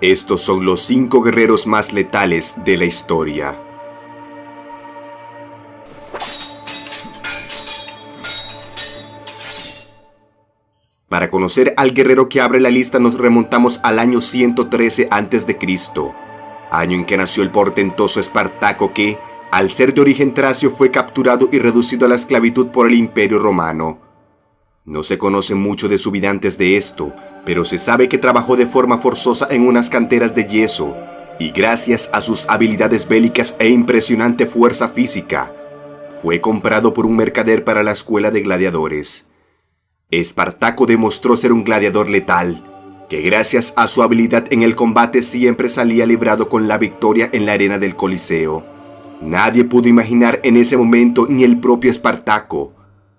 Estos son los 5 guerreros más letales de la historia. Para conocer al guerrero que abre la lista nos remontamos al año 113 a.C., año en que nació el portentoso Espartaco que, al ser de origen tracio, fue capturado y reducido a la esclavitud por el Imperio Romano. No se conoce mucho de su vida antes de esto, pero se sabe que trabajó de forma forzosa en unas canteras de yeso, y gracias a sus habilidades bélicas e impresionante fuerza física, fue comprado por un mercader para la escuela de gladiadores. Espartaco demostró ser un gladiador letal, que gracias a su habilidad en el combate siempre salía librado con la victoria en la arena del Coliseo. Nadie pudo imaginar en ese momento, ni el propio Espartaco,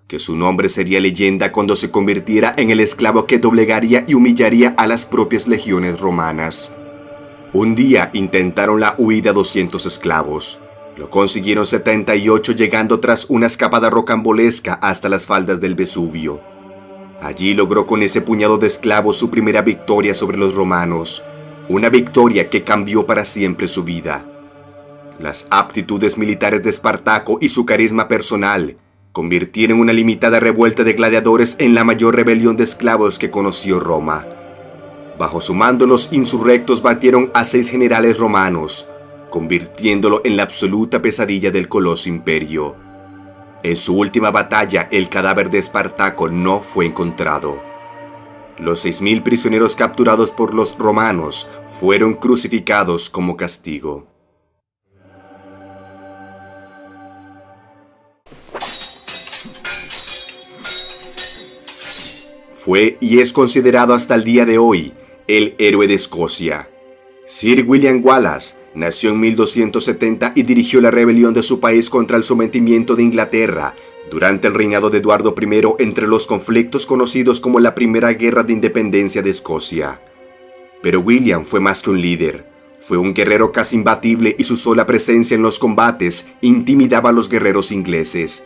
que su nombre sería leyenda cuando se convirtiera en el esclavo que doblegaría y humillaría a las propias legiones romanas. Un día intentaron la huida 200 esclavos. Lo consiguieron 78, llegando tras una escapada rocambolesca hasta las faldas del Vesubio. Allí logró con ese puñado de esclavos su primera victoria sobre los romanos, una victoria que cambió para siempre su vida. Las aptitudes militares de Espartaco y su carisma personal convirtieron una limitada revuelta de gladiadores en la mayor rebelión de esclavos que conoció Roma. Bajo su mando, los insurrectos batieron a 6 generales romanos, convirtiéndolo en la absoluta pesadilla del coloso imperio. En su última batalla, el cadáver de Espartaco no fue encontrado. Los 6.000 prisioneros capturados por los romanos fueron crucificados como castigo. Fue y es considerado hasta el día de hoy el héroe de Escocia. Sir William Wallace nació en 1270 y dirigió la rebelión de su país contra el sometimiento de Inglaterra durante el reinado de Eduardo I, entre los conflictos conocidos como la Primera Guerra de Independencia de Escocia. Pero William fue más que un líder, fue un guerrero casi imbatible y su sola presencia en los combates intimidaba a los guerreros ingleses.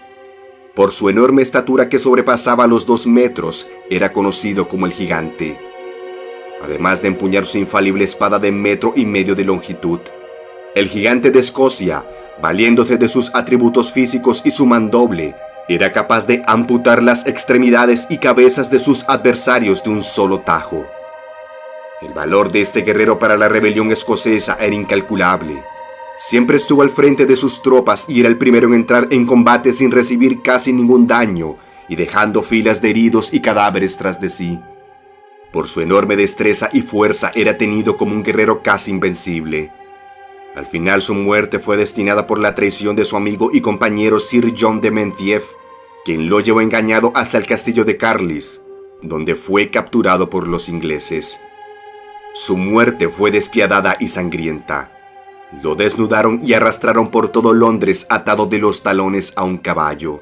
Por su enorme estatura que sobrepasaba los 2 metros, era conocido como el Gigante. Además de empuñar su infalible espada de 1,5 metros de longitud, el Gigante de Escocia, valiéndose de sus atributos físicos y su mandoble, era capaz de amputar las extremidades y cabezas de sus adversarios de un solo tajo. El valor de este guerrero para la rebelión escocesa era incalculable. Siempre estuvo al frente de sus tropas y era el primero en entrar en combate sin recibir casi ningún daño y dejando filas de heridos y cadáveres tras de sí. Por su enorme destreza y fuerza era tenido como un guerrero casi invencible. Al final su muerte fue destinada por la traición de su amigo y compañero Sir John de Menteith, quien lo llevó engañado hasta el castillo de Carlisle, donde fue capturado por los ingleses. Su muerte fue despiadada y sangrienta. Lo desnudaron y arrastraron por todo Londres atado de los talones a un caballo.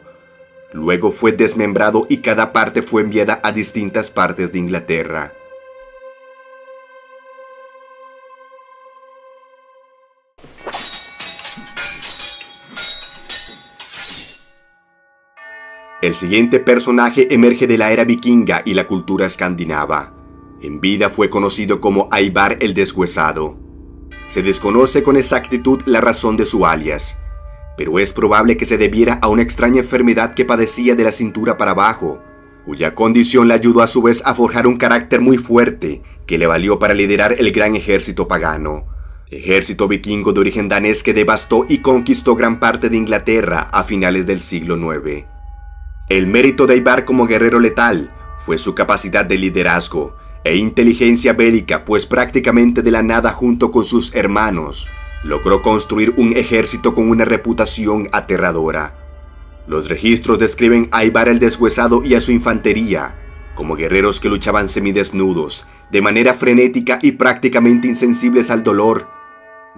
Luego fue desmembrado y cada parte fue enviada a distintas partes de Inglaterra. El siguiente personaje emerge de la era vikinga y la cultura escandinava. En vida fue conocido como Ivar el Deshuesado. Se desconoce con exactitud la razón de su alias, pero es probable que se debiera a una extraña enfermedad que padecía de la cintura para abajo, cuya condición le ayudó a su vez a forjar un carácter muy fuerte que le valió para liderar el gran ejército pagano, ejército vikingo de origen danés que devastó y conquistó gran parte de Inglaterra a finales del siglo IX. El mérito de Ivar como guerrero letal fue su capacidad de liderazgo e inteligencia bélica, pues prácticamente de la nada junto con sus hermanos logró construir un ejército con una reputación aterradora. Los registros describen a Ivar el Deshuesado y a su infantería como guerreros que luchaban semidesnudos, de manera frenética y prácticamente insensibles al dolor,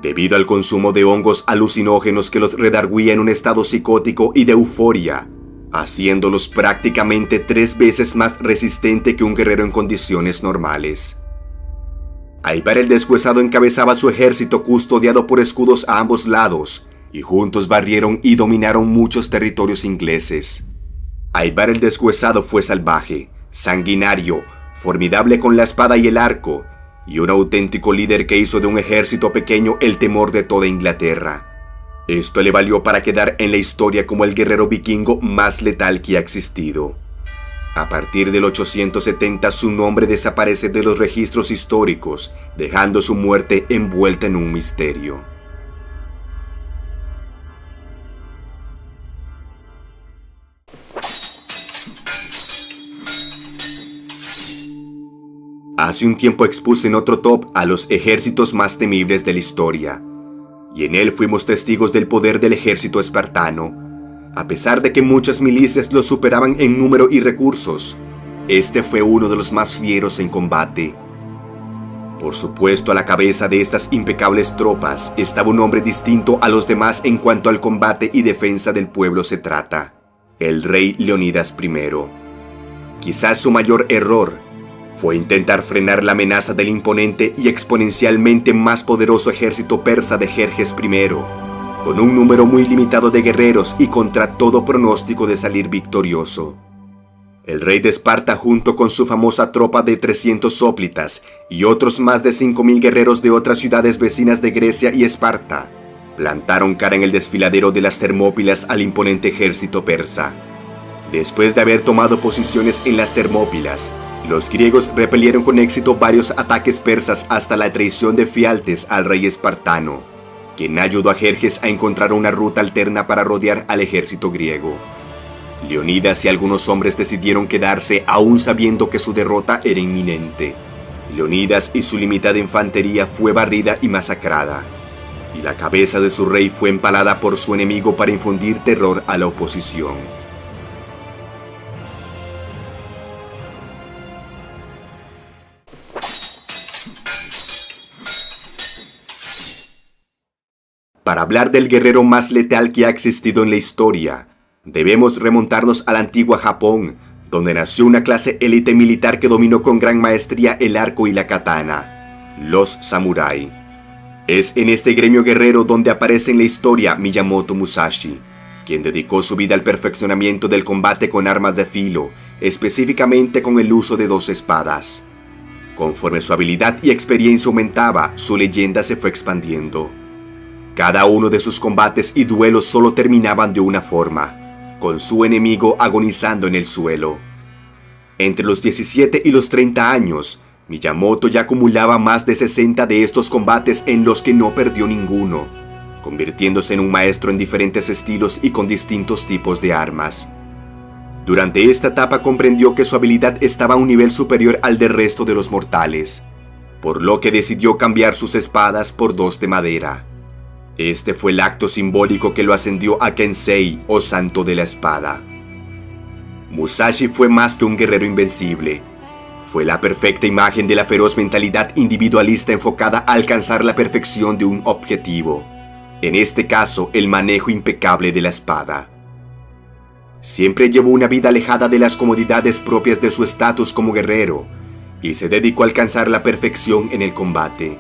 debido al consumo de hongos alucinógenos que los redarguía en un estado psicótico y de euforia, haciéndolos prácticamente 3 veces más resistente que un guerrero en condiciones normales. Ivar el Deshuesado encabezaba su ejército custodiado por escudos a ambos lados, y juntos barrieron y dominaron muchos territorios ingleses. Ivar el Deshuesado fue salvaje, sanguinario, formidable con la espada y el arco, y un auténtico líder que hizo de un ejército pequeño el temor de toda Inglaterra. Esto le valió para quedar en la historia como el guerrero vikingo más letal que ha existido. A partir del 870 su nombre desaparece de los registros históricos, dejando su muerte envuelta en un misterio. Hace un tiempo expuse en otro top a los ejércitos más temibles de la historia, y en él fuimos testigos del poder del ejército espartano. A pesar de que muchas milicias lo superaban en número y recursos, este fue uno de los más fieros en combate. Por supuesto, a la cabeza de estas impecables tropas estaba un hombre distinto a los demás en cuanto al combate y defensa del pueblo se trata: el rey Leonidas I. Quizás su mayor error fue intentar frenar la amenaza del imponente y exponencialmente más poderoso ejército persa de Jerjes I, con un número muy limitado de guerreros y contra todo pronóstico de salir victorioso. El rey de Esparta, junto con su famosa tropa de 300 hoplitas y otros más de 5.000 guerreros de otras ciudades vecinas de Grecia y Esparta, plantaron cara en el desfiladero de las Termópilas al imponente ejército persa. Después de haber tomado posiciones en las Termópilas, los griegos repelieron con éxito varios ataques persas hasta la traición de Fialtes al rey espartano, quien ayudó a Jerjes a encontrar una ruta alterna para rodear al ejército griego. Leonidas y algunos hombres decidieron quedarse aún sabiendo que su derrota era inminente. Leonidas y su limitada infantería fue barrida y masacrada, y la cabeza de su rey fue empalada por su enemigo para infundir terror a la oposición. Para hablar del guerrero más letal que ha existido en la historia, debemos remontarnos a la antigua Japón, donde nació una clase élite militar que dominó con gran maestría el arco y la katana: los samurái. Es en este gremio guerrero donde aparece en la historia Miyamoto Musashi, quien dedicó su vida al perfeccionamiento del combate con armas de filo, específicamente con el uso de 2 espadas. Conforme su habilidad y experiencia aumentaba, su leyenda se fue expandiendo. Cada uno de sus combates y duelos solo terminaban de una forma: con su enemigo agonizando en el suelo. Entre los 17 y los 30 años, Miyamoto ya acumulaba más de 60 de estos combates en los que no perdió ninguno, convirtiéndose en un maestro en diferentes estilos y con distintos tipos de armas. Durante esta etapa comprendió que su habilidad estaba a un nivel superior al del resto de los mortales, por lo que decidió cambiar sus espadas por 2 de madera. Este fue el acto simbólico que lo ascendió a Kensei, o Santo de la Espada. Musashi fue más que un guerrero invencible. Fue la perfecta imagen de la feroz mentalidad individualista enfocada a alcanzar la perfección de un objetivo, en este caso el manejo impecable de la espada. Siempre llevó una vida alejada de las comodidades propias de su estatus como guerrero, y se dedicó a alcanzar la perfección en el combate.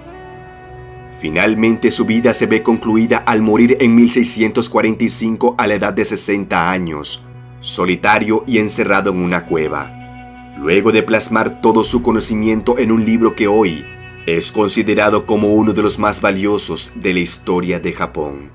Finalmente su vida se ve concluida al morir en 1645 a la edad de 60 años, solitario y encerrado en una cueva, luego de plasmar todo su conocimiento en un libro que hoy es considerado como uno de los más valiosos de la historia de Japón.